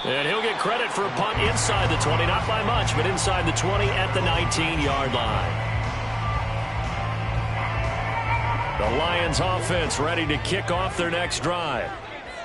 And he'll get credit for a punt inside the 20, not by much, but inside the 20 at the 19-yard line. The Lions offense ready to kick off their next drive.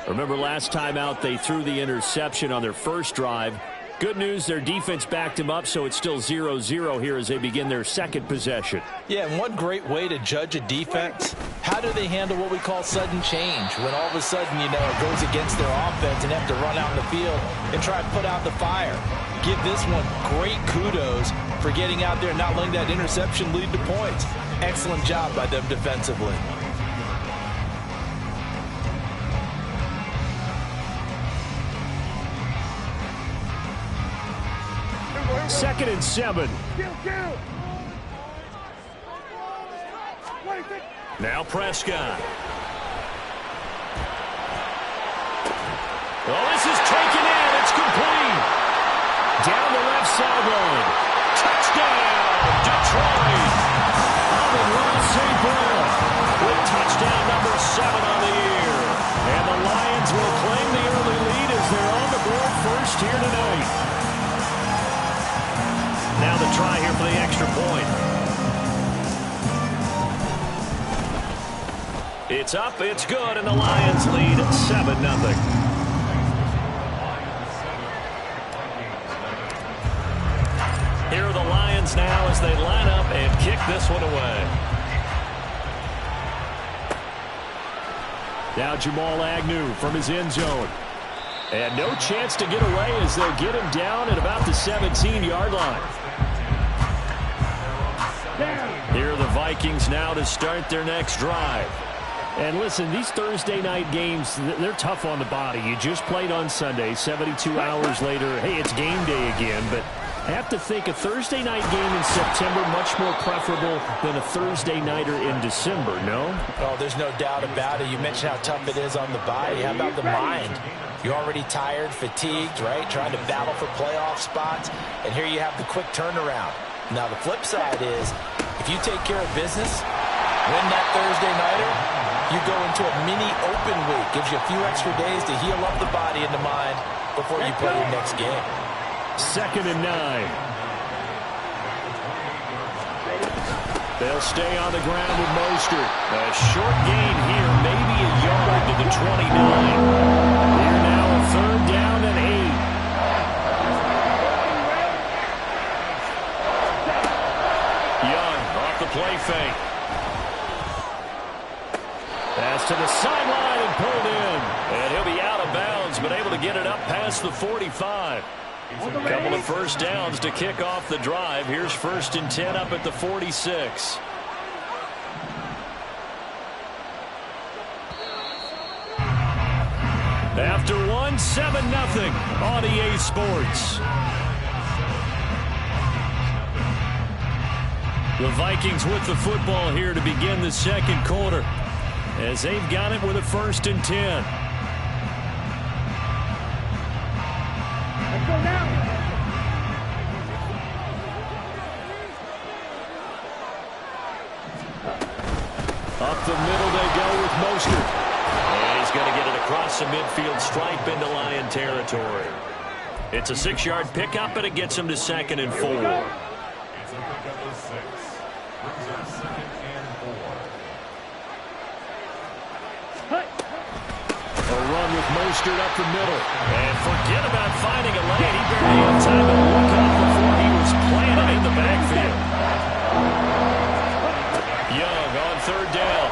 Remember last time out they threw the interception on their first drive. Good news, their defense backed him up, so it's still 0-0 here as they begin their second possession. Yeah, and one great way to judge a defense, how do they handle what we call sudden change? When all of a sudden, you know, it goes against their offense and they have to run out in the field and try to put out the fire. Give this one great kudos for getting out there and not letting that interception lead to points. Excellent job by them defensively. Second and 7. Now Prescott. Oh, this is taken in. It's complete. Down the left sideline. Touchdown, Detroit. Amon-Ra St. Brown with touchdown number 7 on the year. And the Lions will claim the early lead as they're on the board first here tonight. Now the try here for the extra point. It's up, it's good, and the Lions lead 7-0. Here are the Lions now as they line up and kick this one away. Now Jamal Agnew from his end zone. And no chance to get away as they'll get him down at about the 17-yard line. Here are the Vikings now to start their next drive. And listen, these Thursday night games, they're tough on the body. You just played on Sunday, 72 hours later, hey, it's game day again. But I have to think a Thursday night game in September much more preferable than a Thursday nighter in December, no? Oh, there's no doubt about it. You mentioned how tough it is on the body. How about the mind? You're already tired, fatigued, right? Trying to battle for playoff spots. And here you have the quick turnaround. Now, the flip side is, if you take care of business, win that Thursday nighter, you go into a mini open week. Gives you a few extra days to heal up the body and the mind before you play your next game. Second and 9. They'll stay on the ground with Mostert. A short gain here, maybe a yard to the 29. Here now a third down and 8. Young off the play fake. Pass to the sideline and pulled in. And he'll be out of bounds, but able to get it up past the 45. A couple of first downs to kick off the drive. Here's 1st and 10 up at the 46. After 1, 7-0 on EA Sports. The Vikings with the football here to begin the second quarter, as they've got it with a 1st and 10. Let's go now. Up the middle they go with Mostert. And he's going to get it across the midfield stripe into Lion territory. It's a 6-yard pickup, and it gets him to 2nd and 4. Mostert up the middle. And forget about finding a lane. He barely had time to look up before he was planted in the backfield. Young on 3rd down.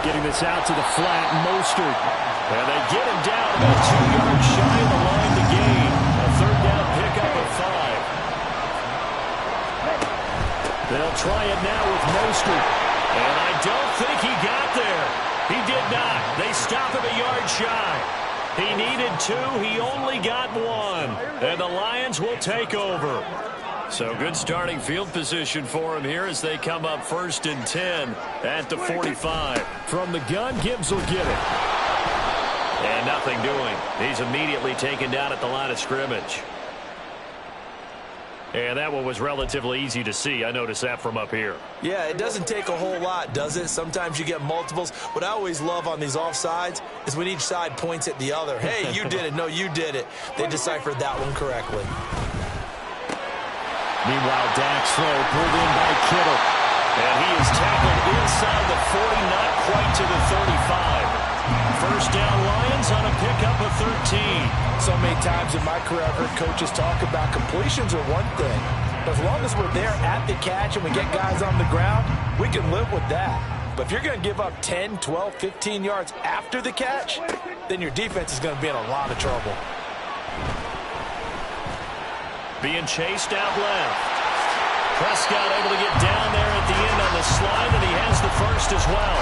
Getting this out to the flat, Mostert. And they get him down about 2 yards shy of the line to gain. A 3rd down pickup of 5. They'll try it now with Mostert. And I don't think he got there. He did not. They stop him a yard shy. He needed 2. He only got 1. And the Lions will take over. So good starting field position for him here as they come up 1st and 10 at the 45. From the gun, Gibbs will get it. And nothing doing. He's immediately taken down at the line of scrimmage. And that one was relatively easy to see. I noticed that from up here. Yeah, it doesn't take a whole lot, does it? Sometimes you get multiples. What I always love on these offsides is when each side points at the other. Hey, you did it. No, you did it. They deciphered that one correctly. Meanwhile, Dak's throw pulled in by Kittle. And he is tackled inside the 40, not quite to the 35. First down, Lions on a pickup of 13. So many times in my career, I've heard coaches talk about completions are one thing. But as long as we're there at the catch and we get guys on the ground, we can live with that. But if you're going to give up 10, 12, 15 yards after the catch, then your defense is going to be in a lot of trouble. Being chased out left. Prescott able to get down there at the end on the slide, and he has the first as well.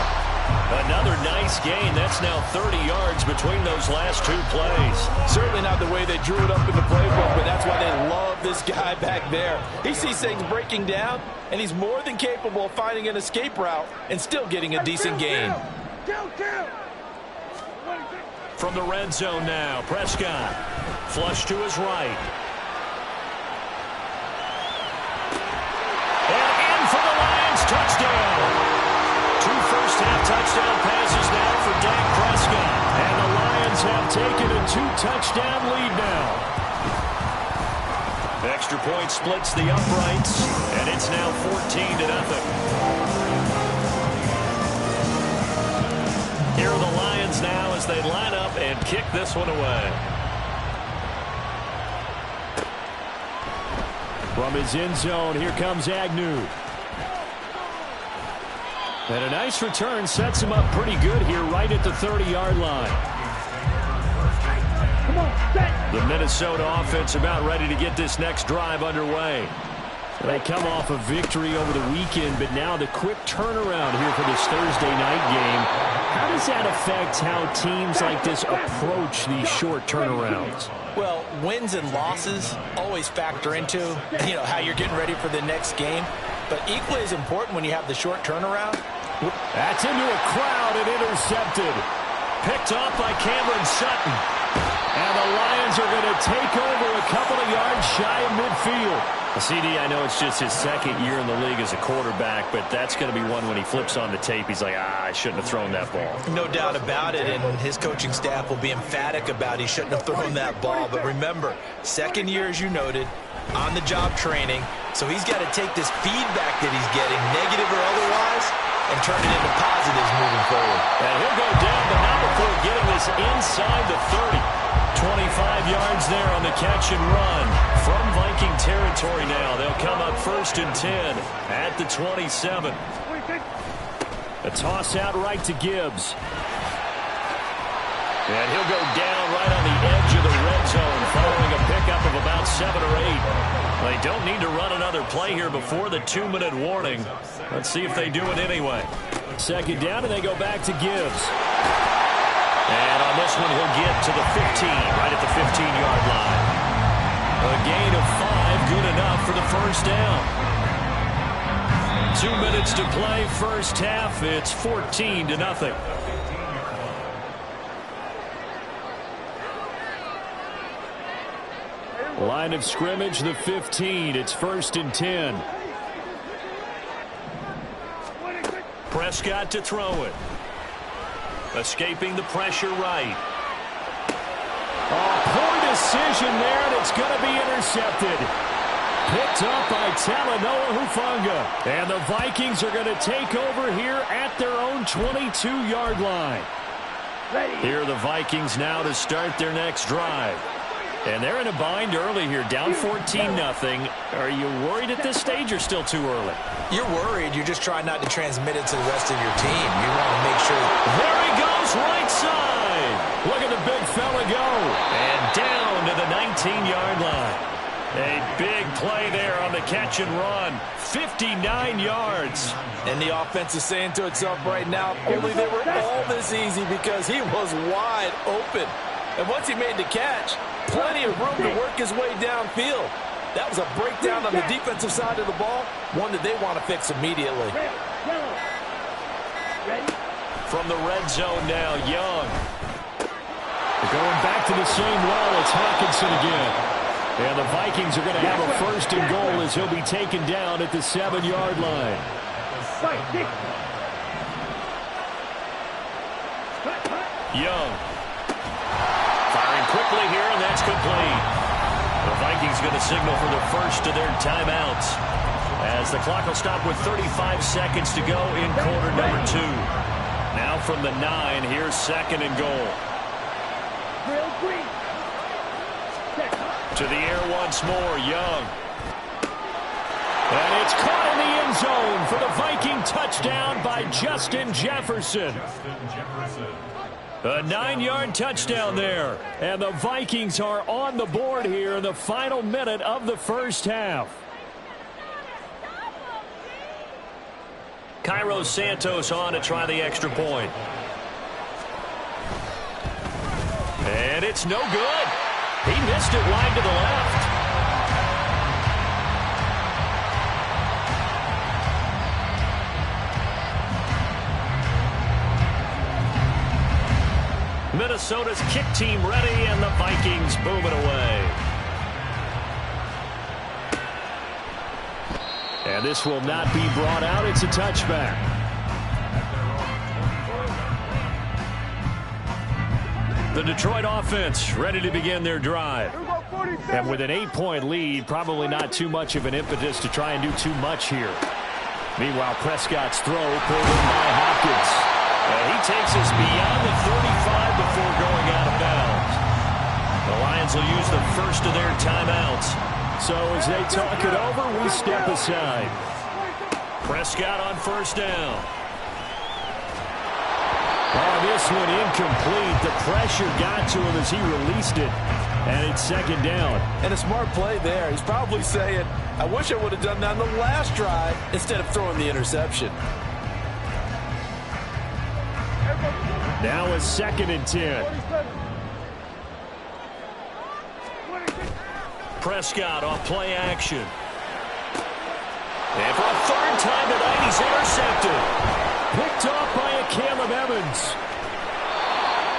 Another nice gain. That's now 30 yards between those last two plays. Certainly not the way they drew it up in the playbook, but that's why they love this guy back there. He sees things breaking down, and he's more than capable of finding an escape route and still getting a decent gain. From the red zone now, Prescott. Flush to his right. And in for the Lions, touchdown. Two first-half touchdown passes now for Dak Prescott. And the Lions have taken a two-touchdown lead now. Extra point splits the uprights, and it's now 14-0. Here are the Lions now as they line up and kick this one away. From his end zone, here comes Agnew. And a nice return sets him up pretty good here right at the 30-yard line. The Minnesota offense about ready to get this next drive underway. They come off a victory over the weekend, but now the quick turnaround here for this Thursday night game. How does that affect how teams like this approach these short turnarounds? Well, wins and losses always factor into, how you're getting ready for the next game. But equally as important when you have the short turnaround. That's into a crowd and intercepted. Picked off by Cameron Sutton. And the Lions are going to take over a couple of yards shy of midfield. CD, I know it's just his second year in the league as a quarterback, but that's going to be one when he flips on the tape. He's like, I shouldn't have thrown that ball. No doubt about it, and his coaching staff will be emphatic about he shouldn't have thrown that ball. But remember, second year, as you noted, on-the-job training, so he's got to take this feedback that he's getting, negative or otherwise, and turn it into positives moving forward. And he'll go down, but not before getting this inside the 30. 25 yards there on the catch and run from Viking territory now. They'll come up 1st and 10 at the 27. A toss out right to Gibbs. And he'll go down right on the edge of the red zone following a pickup of about 7 or 8. They don't need to run another play here before the 2-minute warning. Let's see if they do it anyway. Second down, and they go back to Gibbs. And on this one, he'll get to the 15, right at the 15-yard line. A gain of 5, good enough for the first down. 2 minutes to play, first half. It's 14-0. Line of scrimmage, the 15. It's 1st and 10. Prescott to throw it. Escaping the pressure right. Oh, poor decision there, and it's going to be intercepted. Picked up by Talanoa Hufanga. And the Vikings are going to take over here at their own 22-yard line. Here are the Vikings now to start their next drive. And they're in a bind early here, down 14-0. Are you worried at this stage or still too early? You're worried. You're just trying not to transmit it to the rest of your team. You want to make sure. There he goes, right side. Look at the big fella go. And down to the 19-yard line. A big play there on the catch and run. 59 yards. And the offense is saying to itself right now, only they were all this easy because he was wide open. And once he made the catch, plenty of room to work his way downfield. That was a breakdown on the defensive side of the ball, one that they want to fix immediately. From the red zone now, Young. They're going back to the same well. It's Hawkinson again. And the Vikings are going to have a first and goal as he'll be taken down at the 7-yard line. Young. Firing quickly here, and that's complete. The Vikings going to signal for the first of their timeouts as the clock will stop with 35 seconds to go in quarter number 2. Now from the 9, here's second and goal. To the air once more, Young. And it's caught in the end zone for the Viking touchdown by Justin Jefferson. A 9-yard touchdown there. And the Vikings are on the board here in the final minute of the first half. Cairo Santos on to try the extra point. And it's no good. He missed it wide to the left. Minnesota's kick team ready, and the Vikings boom it away. And this will not be brought out. It's a touchback. The Detroit offense ready to begin their drive. And with an 8-point lead, probably not too much of an impetus to try and do too much here. Meanwhile, Prescott's throw pulled in by Hopkins. And he takes us beyond the 35 before going out of bounds. The Lions will use the first of their timeouts. So as they talk it over, we step aside. Prescott on first down. Oh, this one incomplete. The pressure got to him as he released it. And it's second down. And a smart play there. He's probably saying, I wish I would have done that on the last drive instead of throwing the interception. Now a 2nd and 10. Prescott off play action. And for a 3rd time tonight, he's intercepted. Picked off by a Caleb Evans.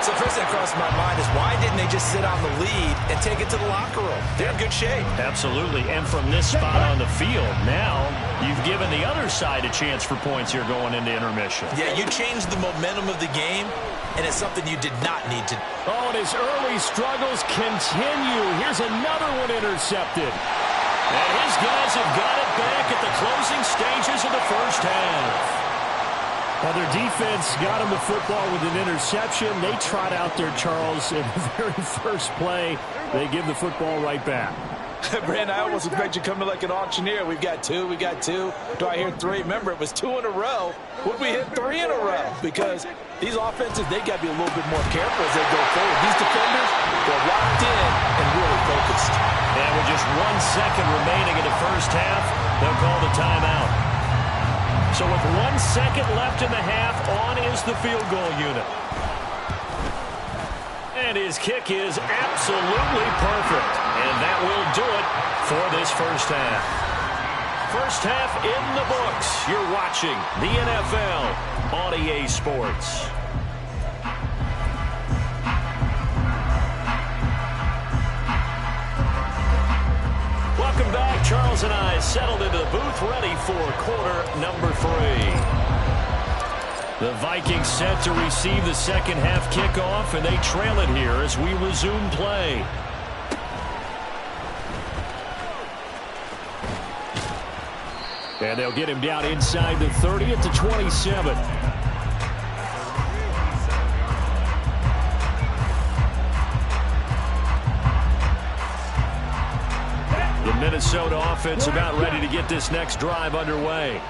So first thing that crossed my mind is why didn't they just sit on the lead and take it to the locker room? They're in good shape. Absolutely. And from this spot on the field, now you've given the other side a chance for points here going into intermission. Yeah, you changed the momentum of the game, and it's something you did not need to. Oh, and his early struggles continue. Here's another one intercepted. And his guys have got it back at the closing stages of the first half. Well, their defense got him the football with an interception. They trot out there, Charles, in the very first play. They give the football right back. Brandon, I almost expect you coming like an auctioneer. We've got 2, we got 2. Do I hear 3? Remember, it was 2 in a row. Would we hit 3 in a row? Because these offenses, they got to be a little bit more careful as they go forward. These defenders, they're locked in and really focused. And with just 1 second remaining in the first half, they'll call the timeout. So with 1 second left in the half, on is the field goal unit. And his kick is absolutely perfect. And that will do it for this first half. First half in the books. You're watching the NFL on EA Sports. Welcome back. Charles and I settled into the booth ready for quarter number 3. The Vikings set to receive the second half kickoff, and they trail it here as we resume play. And they'll get him down inside the 30 at the 27. The Minnesota offense about ready to get this next drive underway.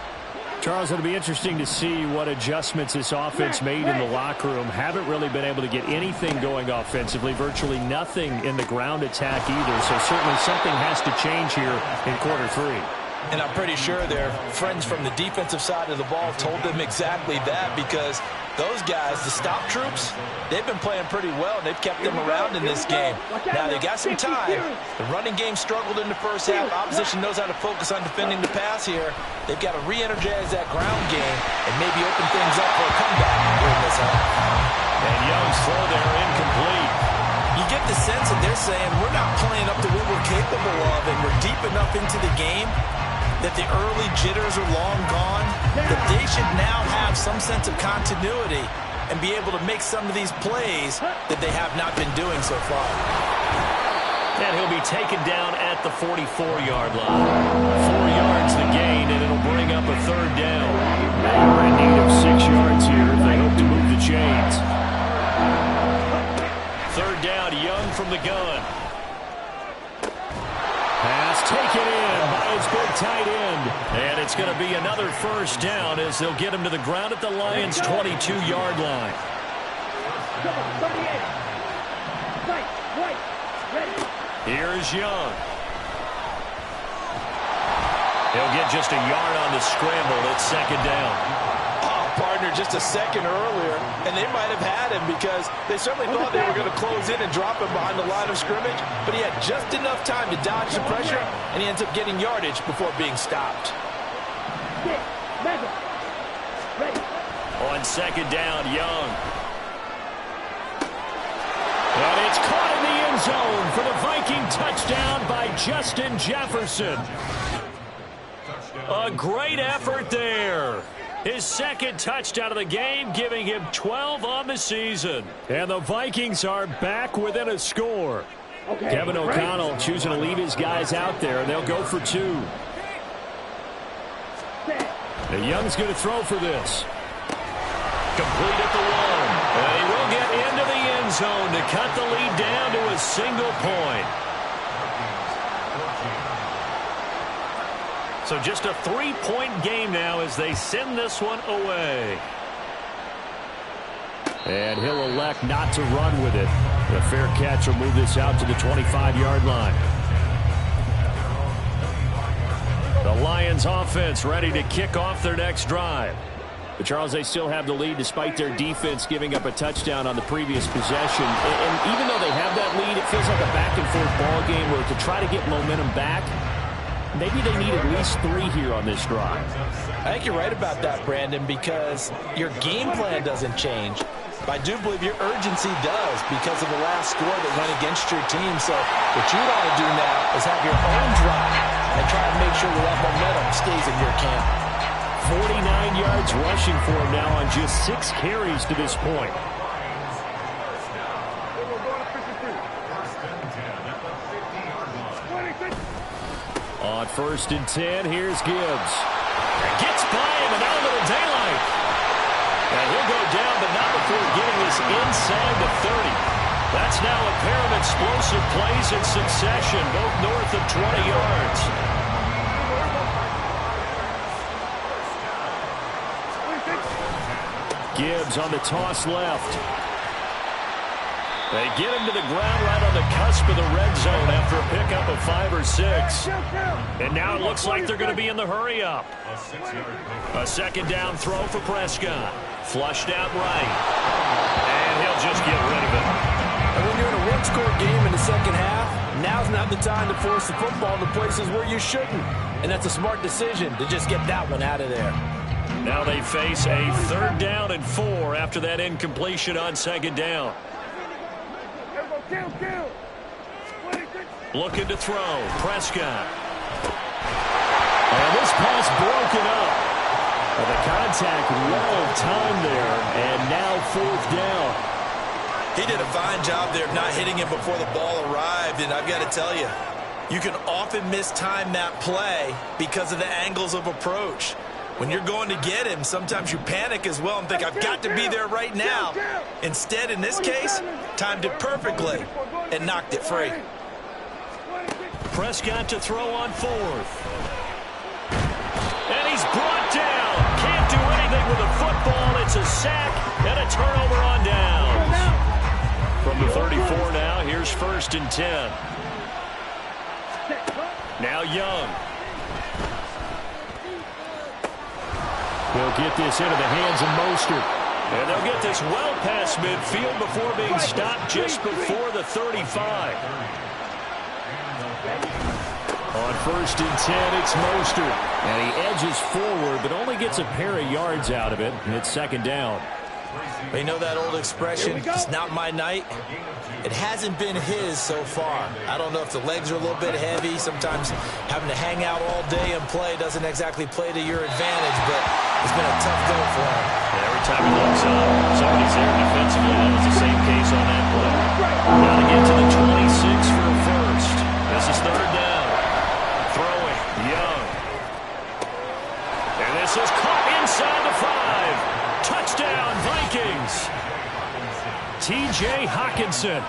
Charles, it'll be interesting to see what adjustments this offense made in the locker room. Haven't really been able to get anything going offensively, virtually nothing in the ground attack either. So certainly something has to change here in quarter 3. And I'm pretty sure their friends from the defensive side of the ball told them exactly that, because those guys, the stop troops, they've been playing pretty well, and they've kept them around in this game. Now, they got some time. The running game struggled in the first half. Opposition knows how to focus on defending the pass here. They've got to re-energize that ground game and maybe open things up for a comeback during this half. And Young's throw there incomplete. You get the sense that they're saying we're not playing up to what we're capable of, and we're deep enough into the game that the early jitters are long gone, that they should now have some sense of continuity and be able to make some of these plays that they have not been doing so far. And he'll be taken down at the 44-yard line. 4 yards the gain, and it'll bring up a third down. They are in need of 6 yards here if they hope to move the chains. Third down, Young from the gun. Pass taken in by his big tight end. And it's going to be another first down as they'll get him to the ground at the Lions' 22-yard line. Here's Young. He'll get just a yard on the scramble. It's second down. Partner just a second earlier, and they might have had him because they certainly thought they were going to close in and drop him behind the line of scrimmage, but he had just enough time to dodge the pressure, and he ends up getting yardage before being stopped. On second down, Young. And it's caught in the end zone for the Viking touchdown by Justin Jefferson. A great effort there. His second touchdown of the game, giving him 12 on the season. And the Vikings are back within a score. Kevin O'Connell choosing to leave his guys out there, and they'll go for 2. The Young's going to throw for this. Complete at the 1. And he will get into the end zone to cut the lead down to a single point. So just a 3-point game now as they send this one away. And he'll elect not to run with it. The fair catch will move this out to the 25-yard line. The Lions offense ready to kick off their next drive. But Charles, they still have the lead despite their defense giving up a touchdown on the previous possession. And even though they have that lead, it feels like a back-and-forth ball game where to try to get momentum back, maybe they need at least 3 here on this drive. I think you're right about that, Brandon, because your game plan doesn't change. But I do believe your urgency does because of the last score that went against your team. So what you want to do now is have your own drive and try to make sure that momentum stays in your camp. 49 yards rushing for him now on just 6 carries to this point. On 1st and 10, here's Gibbs. Gets by him and out of the daylight. And he'll go down, but not before getting this inside the 30. That's now a pair of explosive plays in succession, both north of 20 yards. Gibbs on the toss left. They get him to the ground right on the cusp of the red zone after a pickup of 5 or 6. And now it looks like they're going to be in the hurry-up. A second down throw for Prescott. Flushed out right. And he'll just get rid of it. And when you're in a one-score game in the second half, now's not the time to force the football to places where you shouldn't. And that's a smart decision to just get that one out of there. Now they face a 3rd down and 4 after that incompletion on second down. Looking to throw. Prescott. And this pass broken up. The contact well timed there. And now 4th down. He did a fine job there of not hitting him before the ball arrived. And I've got to tell you, you can often mistime that play because of the angles of approach. When you're going to get him, sometimes you panic as well and think, I've got to be there right now. Instead, in this case, timed it perfectly and knocked it free. Prescott to throw on 4th. And he's brought down. Can't do anything with the football. It's a sack and a turnover on downs. From the 34 now, here's 1st and 10. Now Young. They'll get this into the hands of Mostert. And they'll get this well past midfield before being stopped just before the 35. On 1st and 10, it's Mostert. And he edges forward, but only gets a pair of yards out of it. And it's second down. You know that old expression, it's not my night? It hasn't been his so far. I don't know if the legs are a little bit heavy. Sometimes having to hang out all day and play doesn't exactly play to your advantage, but it's been a tough go for him. Every time he looks up, somebody's there defensively. That was the same case on that play. Now to get to the 26 for a first. This is third down. Throwing, Young. And this is caught inside the 5. Touchdown, Vikings. T.J. Hockenson,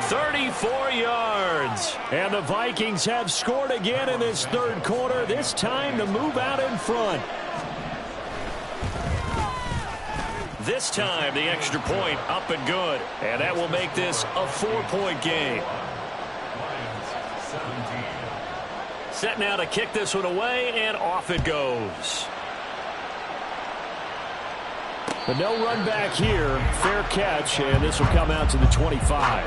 34 yards. And the Vikings have scored again in this third quarter, this time to move out in front. This time, the extra point up and good. And that will make this a 4-point game. Set now to kick this one away, and off it goes. But no run back here. Fair catch, and this will come out to the 25.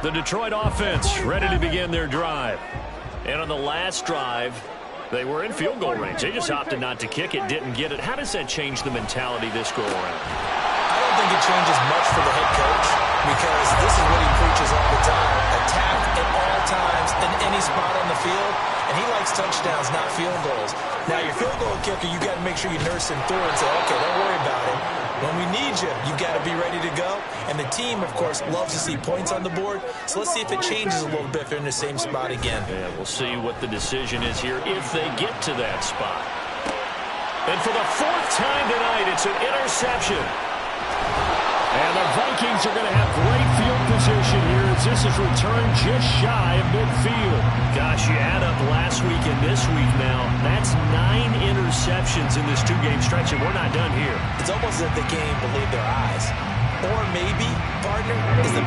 The Detroit offense ready to begin their drive. And on the last drive, they were in field goal range. They just opted not to kick it, didn't get it. How does that change the mentality this go around? I don't think it changes much for the head coach because this is what he preaches all the time. Attack at all times in any spot on the field, and he likes touchdowns, not field goals. Now, your field goal kicker, you got to make sure you nurse him through and say, okay, don't worry about it. When we need you, you got to be ready to go. And the team, of course, loves to see points on the board. So let's see if it changes a little bit if they're in the same spot again. Yeah, we'll see what the decision is here if they get to that spot. And for the 4th time tonight, it's an interception. And the Vikings are going to have great field position here as this is returned just shy of midfield. Gosh, you add up last week and this week now, that's 9 interceptions in this 2-game stretch, and we're not done here. It's almost as if they can't even believe their eyes. Or maybe, partner, is the